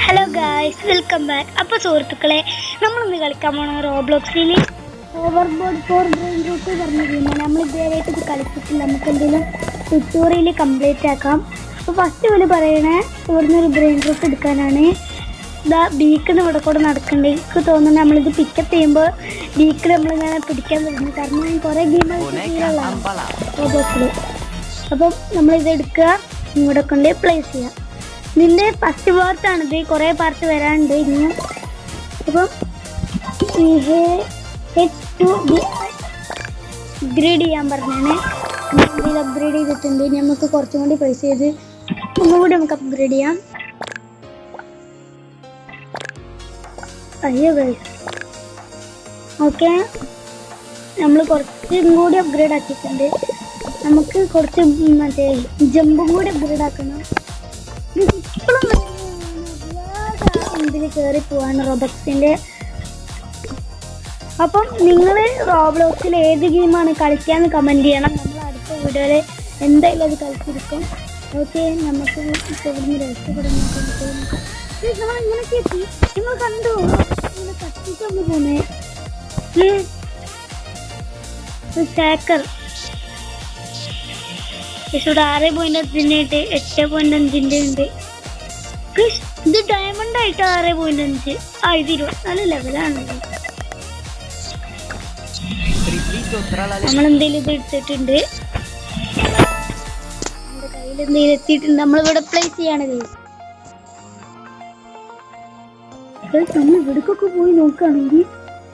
Hello guys, welcome back. അപ്പോൾ സുഹൃത്തുക്കളെ, നമ്മളിന്ന് കളിക്കാൻ പോകണം റോബ്ലോക്സിൽ ഓവർബോർഡ് ഫോർ ബ്രെയിൻ റൂട്ട് പറഞ്ഞ ഗെയിമാണ്. നമ്മൾ ഇതുവരെയായിട്ട് ഇത് കളിച്ചിട്ടില്ല. നമുക്ക് എന്തെങ്കിലും ട്യൂട്ടോറിയൽ കംപ്ലീറ്റ് ആക്കാം. അപ്പോൾ ഫസ്റ്റ് പോലെ പറയണേ, ഇവിടുന്ന് ഒരു ബ്രെയിൻ റൂട്ട് എടുക്കാനാണ്. ഇതാ ബീക്കിന്ന് ഇവിടെ കൂടെ നടക്കണ്ടേ. എനിക്ക് തോന്നുന്നു നമ്മളിത് പിക്കപ്പ് ചെയ്യുമ്പോൾ ബീക്കിൽ നമ്മളിങ്ങനെ പിടിക്കാൻ പറ്റുന്നു. കാരണം ഞാൻ കുറേ ഗെയിം റോബ്ലോക്സിൽ. അപ്പം നമ്മളിത് എടുക്കുക, ഇങ്ങോട്ട് കൊണ്ട് പ്ലേസ് ചെയ്യുക. ഇതിൻ്റെ ഫസ്റ്റ് പാർട്ടാണിത്. കുറേ പാർട്ട് വരാനുണ്ട് ഇനി. അപ്പം അപ്ഗ്രേഡ് ചെയ്യാൻ പറഞ്ഞാണ്. ഇതിൽ അപ്ഗ്രേഡ് ചെയ്തിട്ടുണ്ട്. ഇനി നമുക്ക് കുറച്ചും കൂടി പൈസ ചെയ്ത് ഒന്നുകൂടി നമുക്ക് അപ്ഗ്രേഡ് ചെയ്യാം. അയ്യോ ഗൈസ്, ഓക്കെ, നമ്മൾ കുറച്ചും കൂടി അപ്ഗ്രേഡ് ആക്കിയിട്ടുണ്ട്. നമുക്ക് കുറച്ച് മറ്റേ ജമ്പും കൂടി അപ്ഗ്രേഡ് ആക്കണം. ഇതിൽ കയറി പോവാണ് റോബ്ലോക്സിൻ്റെ. അപ്പം നിങ്ങൾ റോബ്ലോക്സിൽ ഏത് ഗെയിമാണ് കളിക്കാന്ന് കമൻറ്റ് ചെയ്യണം. നമ്മൾ അടുത്ത വീഡിയോയിൽ എന്തായാലും അത് കളിച്ചിരിക്കും. ഓക്കെ, നമുക്ക് ഇവിടുന്ന് രക്ഷപ്പെടുന്ന നമ്മൾ ഇങ്ങനെയൊക്കെ എത്തി. നിങ്ങൾ കണ്ടു ഇങ്ങനെ കത്തിച്ചൊന്ന് പോന്നേ. സാക്കർ ഇവിടെ 6.5 8.5 ഉണ്ട്. ഇത് ഡയമണ്ട് ആയിട്ട് 6.5. ഇത് 24 ലെവലാണ്. നമ്മളെന്തേലും ഇത് എടുത്തിട്ടുണ്ട്, നമ്മുടെ കയ്യിൽ എന്തെങ്കിലും എത്തിയിട്ടുണ്ട്. നമ്മളിവിടെ പ്ലേസ് ചെയ്യാണ്. നമ്മൾ ഇവിടേക്കൊക്കെ പോയി നോക്കുകയാണെങ്കിൽ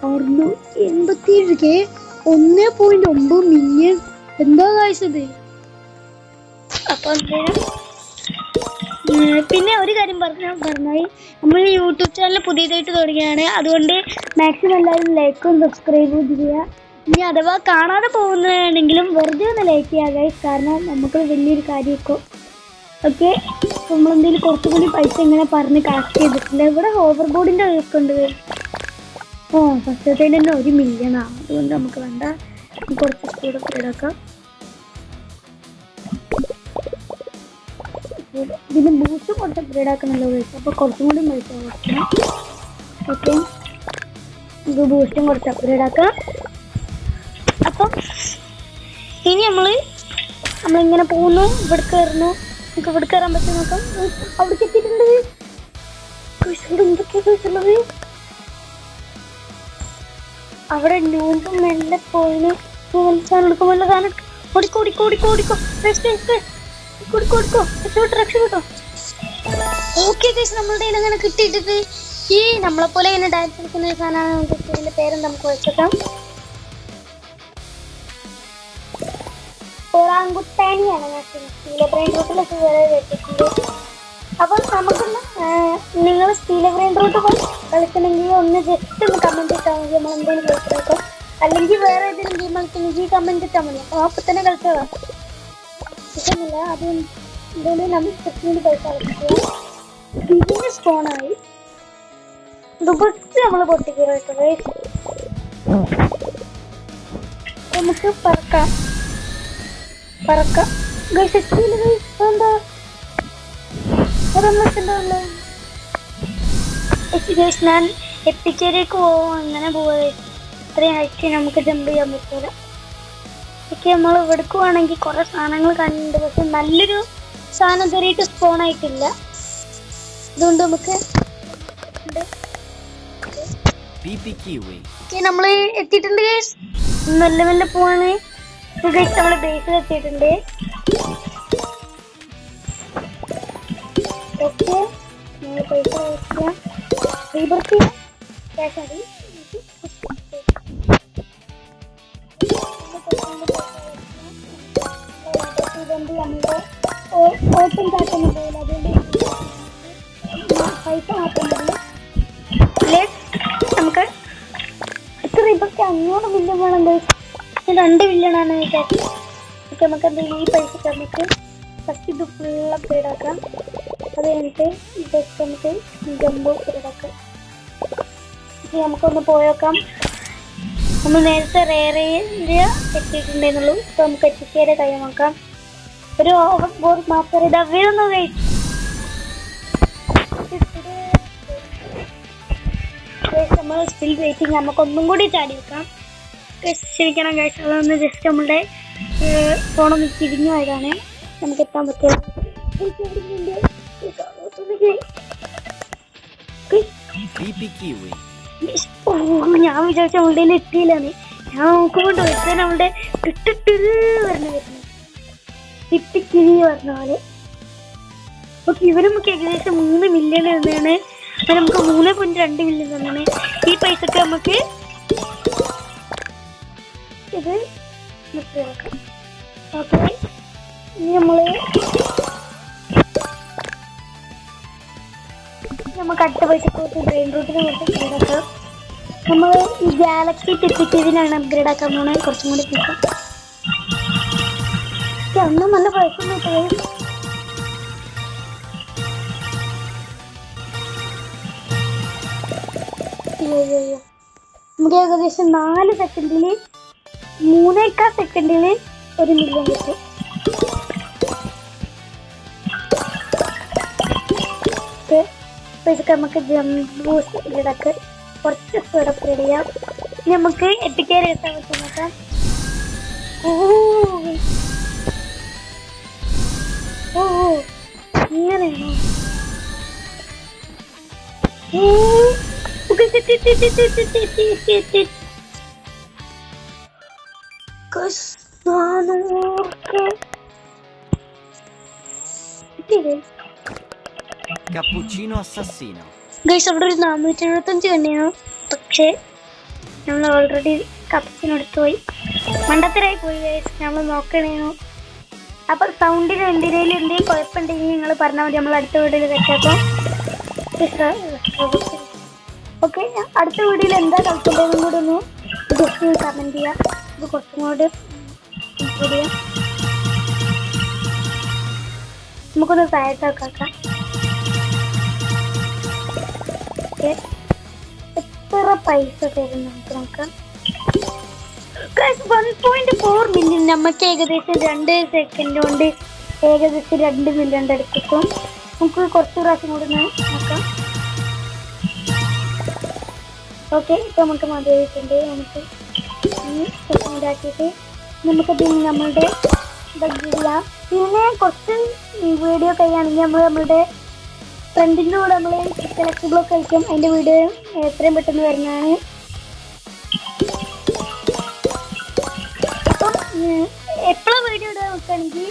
687K 1.9 മില്യൺ. എന്താ കാഴ്ചത്? അപ്പൊ പിന്നെ ഒരു കാര്യം പറഞ്ഞാൽ നമ്മൾ യൂട്യൂബ് ചാനൽ പുതിയതായിട്ട് തുടങ്ങിയാണ്. അതുകൊണ്ട് മാക്സിമം എല്ലാവരും ലൈക്കും സബ്സ്ക്രൈബും ചെയ്യുക. ഇനി അഥവാ കാണാതെ പോകുന്നതാണെങ്കിലും വെറുതെ ഒന്ന് ലൈക്ക് ചെയ്യുക, കാരണം നമുക്ക് വലിയൊരു കാര്യമാക്കും. ഓക്കെ, നമ്മളെന്തെങ്കിലും കുറച്ചുകൂടി പൈസ ഇങ്ങനെ പറഞ്ഞ് കളക്ട് ചെയ്തിട്ടില്ല. ഇവിടെ ഓവർബോർഡിൻ്റെ ഒക്കെ ഉണ്ട്. ഫസ്റ്റത്തേന് തന്നെ 1 മില്യണാണ്. അതുകൊണ്ട് നമുക്ക് വേണ്ട, കുറച്ച് കൂടെ ഇടാക്കാം. ഇതിന് ബൂസ്റ്റ് കൊടുത്ത് അപ്ഗ്രേഡ് ആക്കണമല്ലോ പൈസ, അപ്പോൾ കുറച്ചും കൂടി പൈസ കൊടുക്കണം. ഓക്കെ, ഇത് ബൂസ്റ്റും കൊടുത്ത് അപ്ഗ്രേഡ് ആക്കാം. അപ്പം ഇനി നമ്മളിങ്ങനെ പോകുന്നു. ഇവിടെ കയറുന്നു. നമുക്ക് ഇവിടെ കയറാൻ പറ്റും. നോക്കാം. അവിടെ എത്തിയിട്ടുണ്ട്. എന്തൊക്കെയാ കഴിച്ചുള്ളത്? അവിടെ നൂമ്പും മെല്ലെ പോയിന്. സാധനം എടുക്കും, നല്ല സാധനം ഓടിക്കോ. രക്ഷപ്പെട്ടോ. ഓക്കെ ഗൈസ്, നമ്മളുടെ കയ്യിൽ അങ്ങനെ കിട്ടിയിട്ടിട്ട് ഈ നമ്മളെപ്പോലെ ഇങ്ങനെ ഡാൻസ് കളിക്കുന്ന ഒരു സാധനമാണ്. ഇതിന്റെ പേരും നമുക്ക് വെച്ചേക്കാം. ഓറാങ്കുട്ടാനിയാണ് ഞാൻ സ്റ്റീല ബ്രെയിൻ റൂട്ടിലൊക്കെ വെച്ചിട്ടുണ്ട്. അപ്പം നമുക്കൊന്ന് നിങ്ങൾ സ്റ്റീല ബ്രെയിൻ റൂട്ട് കളിക്കണമെങ്കിൽ ഒന്ന് ജസ്റ്റ് ഒന്ന് കമൻറ്റ് ഇട്ടാൽ മതി. നമ്മൾ എന്തെങ്കിലും കളിച്ചേക്കാം. അല്ലെങ്കിൽ വേറെ ഏതെങ്കിലും ഗെയിം കളിക്കണമെങ്കിൽ കമൻറ്റ് ഇട്ടാൽ മതി. അപ്പോൾ അപ്പം തന്നെ കളിച്ചതാണ് കിട്ടുന്നില്ല. അത് എന്തായാലും നമ്മൾ സെറ്റിന് പൈസ കളിക്കുക. ഇതിന് സ്പോണായി ദുബത്ത് നമ്മൾ പൊട്ടിക്കറ. നമുക്ക് പറക്കാം. എന്താ അതൊന്നുണ്ടല്ലോ. ഞാൻ എപ്പിച്ചേരിക്ക് പോവും. അങ്ങനെ പോവാതെ ഇത്രയും ഹൈറ്റ് നമുക്ക് ജമ്പ് ചെയ്യാൻ പറ്റില്ല. ഒക്കെ നമ്മൾ എടുക്കുവാണെങ്കിൽ കുറെ സാധനങ്ങൾ കണ്ടിട്ടുണ്ട്, പക്ഷെ നല്ലൊരു സാധനം ഇതുവരെയായിട്ട് സ്പോൺ ആയിട്ടില്ല. അതുകൊണ്ട് നമുക്ക് നമ്മള് എത്തിയിട്ടുണ്ട്. മെല്ലെ മെല്ലെ പോവാണ്. നമ്മള് ബേസിൽ എത്തിയിട്ടുണ്ട്. ഓക്കെ, പൈസ റീബർത്ത് ക്യാഷ് മതി. ഓപ്പൺ കാട്ടുന്നുണ്ടാവില്ല, അതുകൊണ്ട് പൈസ മാത്രം മതി. നമുക്ക് എത്ര ഇപ്പൊക്കെ 500 മില്യൺ വേണം. 2 മില്യണാണ് വിചാരിച്ചത്. ഓക്കെ, നമുക്ക് എന്തെങ്കിലും ഈ പൈസ നമുക്ക് ഫസ്റ്റ് ഇത് ഫുൾ അപ്ഗ്രേഡ് ആക്കാം. അത് കഴിഞ്ഞിട്ട് ജസ്റ്റ് നമുക്ക് ജമ്പ് അപ്ഗ്രേഡ് ആക്കാം. നമുക്കൊന്ന് പോയേക്കാം. നമ്മൾ നേരത്തെ റേറിയ എത്തിയിട്ടുണ്ടെന്നുള്ളൂ. ഇപ്പോൾ നമുക്ക് എത്തിച്ചേരെ കൈ നോക്കാം. ഒരു ഓവർബോർഡ് മാസ്റ്റർ ഇതാ വീഴുന്നു. നമ്മൾ സ്റ്റിൽ വെയിറ്റിംഗ്. നമുക്ക് ഒന്നും കൂടി ചാടി വെക്കാം. ക്ഷമിക്കണം ഗൈസ്, അതൊന്ന് ജസ്റ്റ് നമ്മളുടെ ഫോണൊന്ന് തിരിഞ്ഞു പോയതാണ്, നമുക്ക് എത്താൻ പറ്റില്ല. ഞാൻ വിചാരിച്ച നമ്മളുടെ എത്തിയില്ലാന്ന്. ഞാൻ നോക്കുമ്പോണ്ട് വെച്ചാൽ നമ്മളുടെ വരുന്നു ടിപ്പിക്കിരി പറഞ്ഞ പോലെ. ഓക്കെ, ഇവര് നമുക്ക് ഏകദേശം 3 മില്യൺ തന്നെയാണ്. അത് നമുക്ക് 3.2 മില്യൺ തന്നെയാണ്. ഈ പൈസക്ക് നമുക്ക് ഇത് നിർത്തിയാക്കാം. ഓക്കെ, ഇനി നമുക്ക് അടുത്ത പൈസക്ക് ബ്രെയിൻ റൂട്ടിന് കുറച്ച് അപ്ഗ്രേഡ് ആക്കാം. നമ്മൾ ഈ ഗാലക്സി ടിപ്പിക്കിരിനാണ് അപ്ഗ്രേഡ് ആക്കാൻ പോകുന്നത്. കുറച്ചും കൂടി കിട്ടും. അന്നും നല്ല പൈസ കിട്ടുകയും നമുക്ക് ഏകദേശം 4 സെക്കൻഡിൽ 3.4 സെക്കൻഡിൽ 1 മില്യൺ കിട്ടും. ഇതൊക്കെ നമുക്ക് ജമ്പ് ബൂസ്റ്റ് അപ്ഗ്രേഡൊക്കെ കുറച്ച് സ്പീഡ് അപ്ഗ്രേഡ് ചെയ്യാം. നമുക്ക് എത്തിക്കാൻ എത്താൻ പറ്റും നോക്കാം. ഓ ഇങ്ങനെയാണോ? Cappuccino assassino. ഗൈസ്, അവിടെ ഒരു 475 കണ്ടിരുന്നു. പക്ഷേ നമ്മൾ ഓൾറെഡി കപ്പച്ചിന് എടുത്തു പോയി. മണ്ടത്തരായി പോയി ഗൈസ്. നമ്മൾ നോക്കണേനു. അപ്പോൾ സൗണ്ടിന് എന്തിനേലും എന്തെങ്കിലും കുഴപ്പമുണ്ടെങ്കിൽ നിങ്ങൾ പറഞ്ഞാൽ മതി. നമ്മൾ അടുത്ത വീഡിയോയിൽ തെറ്റാക്കാം. ഓക്കെ, അടുത്ത വീഡിയോയിൽ എന്താ കളിക്കേണ്ടതെന്നും കൂടി ഒന്ന് ജസ്റ്റ് കമൻറ്റ് ചെയ്യാം. ഇത് കുറച്ചും കൂടി ഇൻക്ലൂഡ് ചെയ്യാം. നമുക്കൊന്ന് താഴത്താക്കാം. എത്ര പൈസ തരും നമുക്ക് നോക്കാം. 1.4 മില്യൺ. നമുക്ക് ഏകദേശം 2 സെക്കൻഡ് കൊണ്ട് ഏകദേശം 2 മില്യൺ അടുപ്പിക്കും. നമുക്ക് കുറച്ച് പ്രാവശ്യം കൂടി നോക്കാം. ഓക്കെ, ഇപ്പൊ നമുക്ക് മതിയായിട്ടുണ്ട്. നമുക്ക് സെക്കൻഡ് ആക്കിയിട്ട് നമുക്ക് പിന്നെ നമ്മളുടെ ഇതാ. പിന്നെ കുറച്ച് വീഡിയോ കഴിയുകയാണെങ്കിൽ നമ്മളുടെ ഫ്രണ്ടിൻ്റെ കൂടെ നമ്മൾ സെലക്ട് ബ്ലോക്ക് കഴിക്കും. അതിൻ്റെ വീഡിയോ എത്രയും പെട്ടെന്ന് വരുന്നതാണ്. അപ്പം എപ്പോഴും വീഡിയോ ഇടാൻ നോക്കുകയാണെങ്കിൽ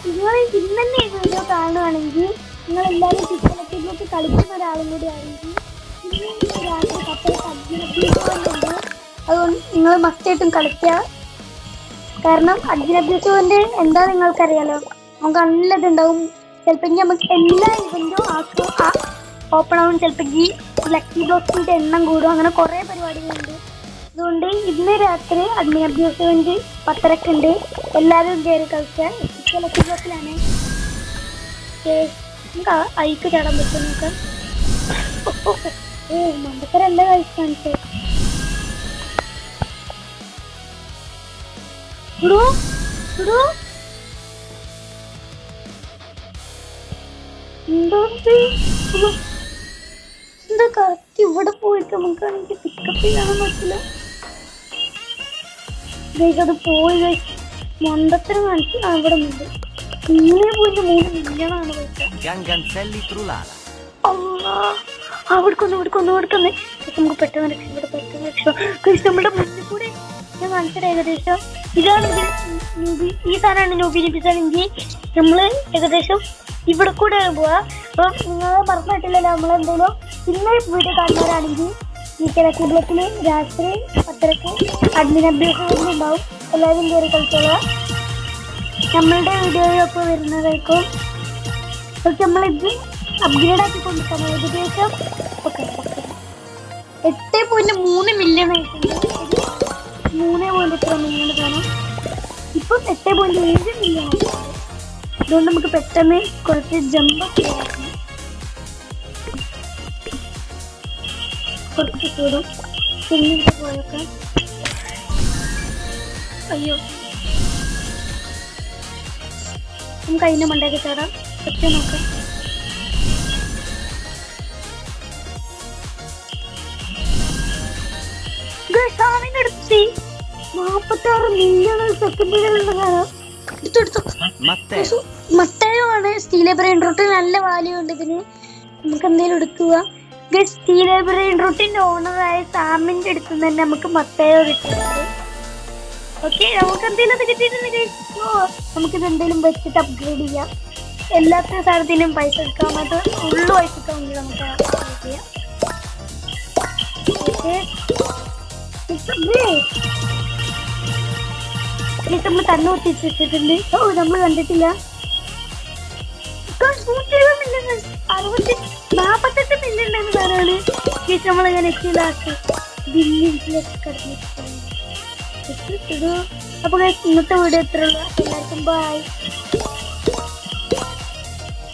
നിങ്ങൾ ഇന്ന് തന്നെ ഈ വീഡിയോ കാണുകയാണെങ്കിൽ നിങ്ങളെല്ലാവരും സെലക്ട് ബ്ലോക്ക് കളിക്കുന്ന ഒരാളും കൂടി ആണെങ്കിൽ ഇന്ന് രാത്രി അബ്ജിനബ്യൂസുണ്ട്. അതുകൊണ്ട് നിങ്ങൾ മസ്റ്റായിട്ടും കളിക്കുക. കാരണം അബ്ജിനബ്യൂസുവിൻ്റെ എന്താ നിങ്ങൾക്കറിയാലോ, നമുക്ക് നല്ലതുണ്ടാവും. ചിലപ്പോൾ നമുക്ക് എല്ലാ ഇവൻറ്റും ഓപ്പൺ ആവും. ചിലപ്പോൾ ഈ ലക്കി ബ്ലോക്സിൻ്റെ എണ്ണം കൂടും. അങ്ങനെ കുറേ പരിപാടികളുണ്ട്. അതുകൊണ്ട് ഇന്ന് രാത്രി അബ്ജിനബ്യൂസുവിൻ്റെ 10:30 ഉണ്ട്. എല്ലാവരും കയറി കളിക്കുക. ലക്കി ബ്ലോക്കിലാണ്. നമുക്ക് ഐക്ക് ചാടാൻ പറ്റും. നമുക്ക് മണ്ടത്തരല്ല കഴിക്കാണിച്ചേ. എന്താ കറക്റ്റ് ഇവിടെ പോയിട്ട് നമുക്കാണെങ്കിൽ പിക്കപ്പ് ചെയ്യാൻ പറ്റില്ല. അത് പോയി മണ്ടത്തരം കാണിച്ച് അവിടെ ഉണ്ട്. 3.3 മില്യണാണ് പൈസ. അവിടക്കൊന്ന് നമുക്ക് പെട്ടെന്ന് രക്ഷപ്പെടാം. നമ്മുടെ മുന്നിൽ കൂടെ ഞാൻ കാണിച്ചത് ഏകദേശം ഇതാണെങ്കിൽ ഈ സാധനമാണ് നോബിനിപ്പിച്ചാണെങ്കിൽ നമ്മൾ ഏകദേശം ഇവിടെ കൂടെ പോവാ. അപ്പം നിങ്ങൾ മറന്നിട്ടില്ലല്ലോ, നമ്മളെന്തെങ്കിലും ഇന്ന് വീഡിയോ കാണുന്നവരാണെങ്കിൽ ഈ കിഴക്കി ബ്ലോക്കിൽ രാത്രി 10:30 അഡ്മിൻ അഭ്യാസം ഉണ്ടാവും. എല്ലാവരും കയറി കളിച്ചോളുക. നമ്മളുടെ വീഡിയോയൊക്കെ വരുന്നതായിരിക്കും. പക്ഷെ നമ്മളിത് അപ്ഗ്രേഡ് ആക്കി കൊണ്ടിരിക്കണം. ഏകദേശം 8.3 മില്യൺ ആയിട്ടുണ്ട്. 3.3 മില്യൺ കാണാം. ഇപ്പം 8.7 മില്യൺ ആയിട്ടുണ്ട്. അതുകൊണ്ട് നമുക്ക് പെട്ടെന്ന് കുറച്ച് ജമ്പ് ചെയ്യാം. കുറച്ച് കൂടും. പിന്നെ പോയൊക്കെ അയ്യോ, നമുക്ക് അതിൻ്റെ മണ്ടേക്ക് ചാടാം. ഒറ്റ നോക്കാം. 46 മില്യൺ സെക്കൻഡുകളുണ്ട് കാണാം. മത്തയോ ആണ്. സ്റ്റീൽ ബ്രെയിൻ റൂട്ട് നല്ല വാല്യൂ ഉണ്ട് ഇതിന്. നമുക്ക് എന്തെങ്കിലും എടുക്കുക. സ്റ്റീൽ ബ്രെയിൻ റൂട്ടിന്റെ ഓണറായ സാമിന്റെ അടുത്ത് നിന്ന് തന്നെ നമുക്ക് മത്തയോ കിട്ടുന്നത്. ഓക്കെ, നമുക്ക് എന്തെങ്കിലും അത് കിട്ടിയിട്ടുണ്ടെങ്കിൽ നമുക്കിത് എന്തെങ്കിലും വെച്ചിട്ട് അപ്ഗ്രേഡ് ചെയ്യാം. എല്ലാത്ത സാധനത്തിനും പൈസ എടുക്കാം. അത് ഉള്ളു പൈസ എടുക്കാമെങ്കിൽ നമുക്ക് അപ്ഗ്രേഡ് ചെയ്യാം. നമ്മൾ കണ്ണൂത്തി വെച്ചിട്ടുണ്ട്. ഓ, നമ്മൾ കണ്ടിട്ടില്ല. 48 മില്യൺ ഉണ്ടെന്ന് പറയാണ്. നമ്മളിങ്ങനെ ലാസ്റ്റ് ബില്യൺസിലേക്ക് കടന്നിട്ടുണ്ട്. അപ്പൊ ഇന്നത്തെ വീഡിയോ എത്ര ഉള്ള എല്ലാവർക്കും ബൈ.